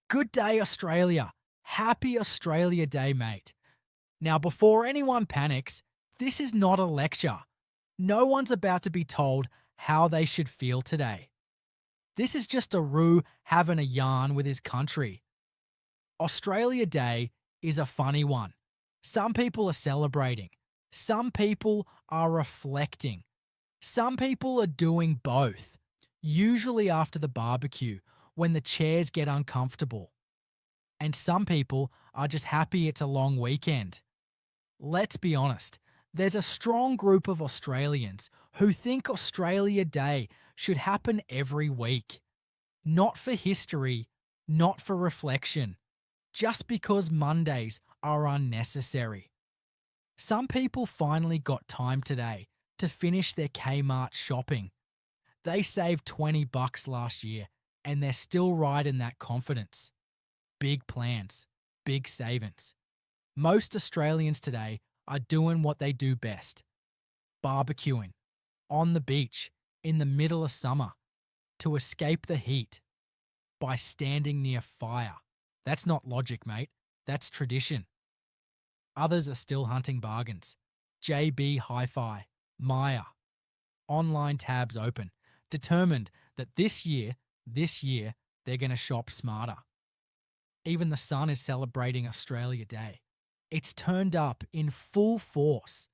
Good day, Australia. Happy Australia Day, mate. Now, before anyone panics, this is not a lecture. No one's about to be told how they should feel today. This is just a roo having a yarn with his country. Australia Day is a funny one. Some people are celebrating. Some people are reflecting. Some people are doing both, usually after the barbecue when the chairs get uncomfortable. And some people are just happy it's a long weekend. Let's be honest, there's a strong group of Australians who think Australia Day should happen every week. Not for history, not for reflection, just because Mondays are unnecessary. Some people finally got time today to finish their Kmart shopping. They saved $20 last year and they're still riding that confidence. Big plans, big savings. Most Australians today are doing what they do best. Barbecuing, on the beach, in the middle of summer, to escape the heat, by standing near fire. That's not logic, mate. That's tradition. Others are still hunting bargains. JB Hi-Fi, Maya. Online tabs open, determined that this year, they're going to shop smarter. Even the sun is celebrating Australia Day. It's turned up in full force,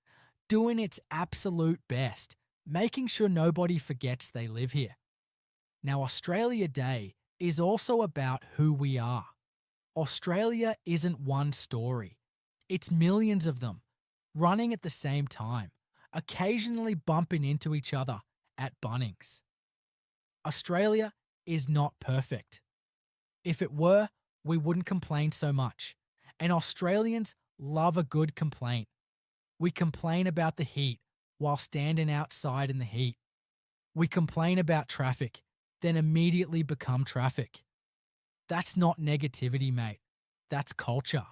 doing its absolute best, making sure nobody forgets they live here. Now, Australia Day is also about who we are. Australia isn't one story. It's millions of them, running at the same time, occasionally bumping into each other at Bunnings. Australia is not perfect. If it were, we wouldn't complain so much. And Australians love a good complaint. We complain about the heat while standing outside in the heat. We complain about traffic, then immediately become traffic. That's not negativity, mate. That's culture.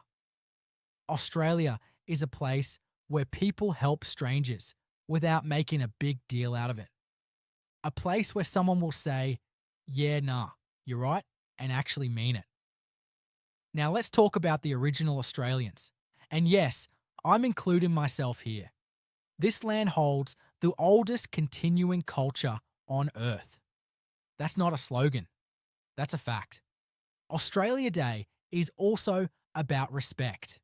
Australia is a place where people help strangers without making a big deal out of it. A place where someone will say, yeah, nah, you're right, and actually mean it. Now let's talk about the original Australians. And yes, I'm including myself here. This land holds the oldest continuing culture on Earth. That's not a slogan. That's a fact. Australia Day is also about respect.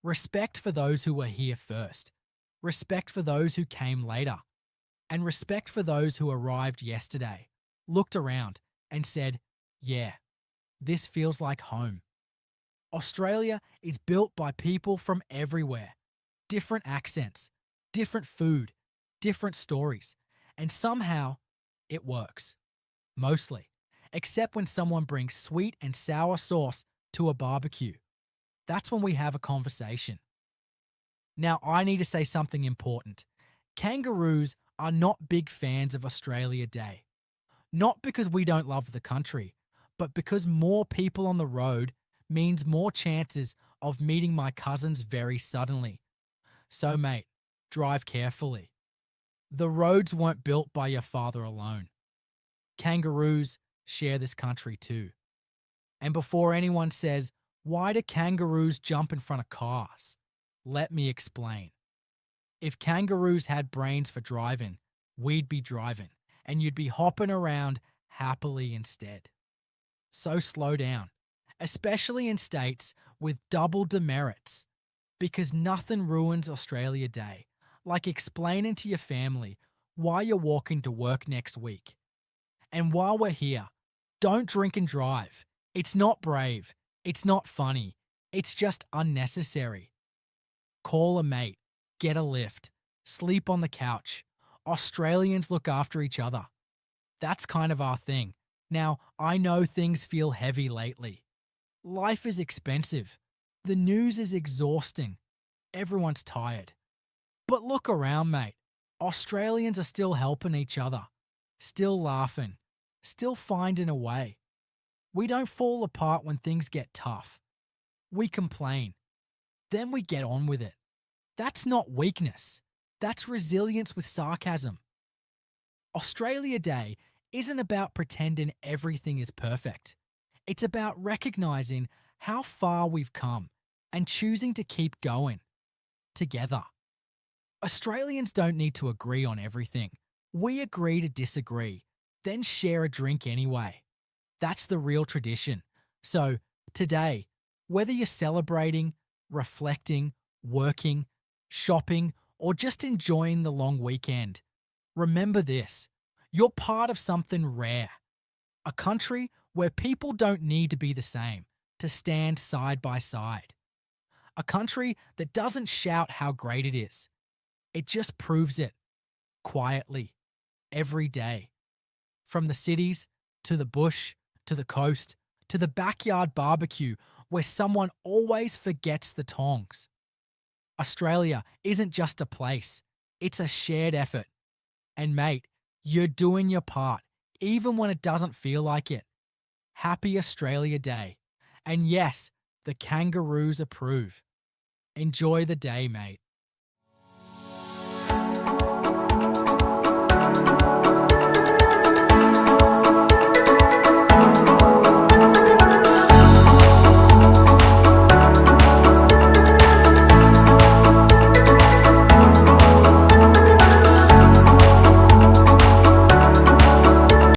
Respect for those who were here first. Respect for those who came later. And respect for those who arrived yesterday, looked around and said, yeah, this feels like home. Australia is built by people from everywhere. Different accents, different food, different stories. And somehow, it works. Mostly. Except when someone brings sweet and sour sauce to a barbecue. That's when we have a conversation. Now, I need to say something important. Kangaroos are not big fans of Australia Day. Not because we don't love the country, but because more people on the road means more chances of meeting my cousins very suddenly. So, mate, drive carefully. The roads weren't built by your father alone. Kangaroos share this country too. And before anyone says, why do kangaroos jump in front of cars? Let me explain. If kangaroos had brains for driving, we'd be driving, and you'd be hopping around happily instead. So slow down, especially in states with double demerits, because nothing ruins Australia Day like explaining to your family why you're walking to work next week. And while we're here, don't drink and drive. It's not brave. It's not funny. It's just unnecessary. Call a mate. Get a lift. Sleep on the couch. Australians look after each other. That's kind of our thing. Now, I know things feel heavy lately. Life is expensive. The news is exhausting. Everyone's tired. But look around, mate. Australians are still helping each other. Still laughing. Still finding a way. We don't fall apart when things get tough. We complain. Then we get on with it. That's not weakness. That's resilience with sarcasm. Australia Day isn't about pretending everything is perfect. It's about recognizing how far we've come and choosing to keep going together. Australians don't need to agree on everything. We agree to disagree, then share a drink anyway. That's the real tradition. So, today, whether you're celebrating, reflecting, working, shopping, or just enjoying the long weekend, remember this: you're part of something rare. A country where people don't need to be the same to stand side by side. A country that doesn't shout how great it is. It just proves it quietly every day. From the cities to the bush to the coast to the backyard barbecue where someone always forgets the tongs. Australia isn't just a place, it's a shared effort. And mate, you're doing your part, even when it doesn't feel like it. Happy Australia Day. And yes, the kangaroos approve. Enjoy the day, mate.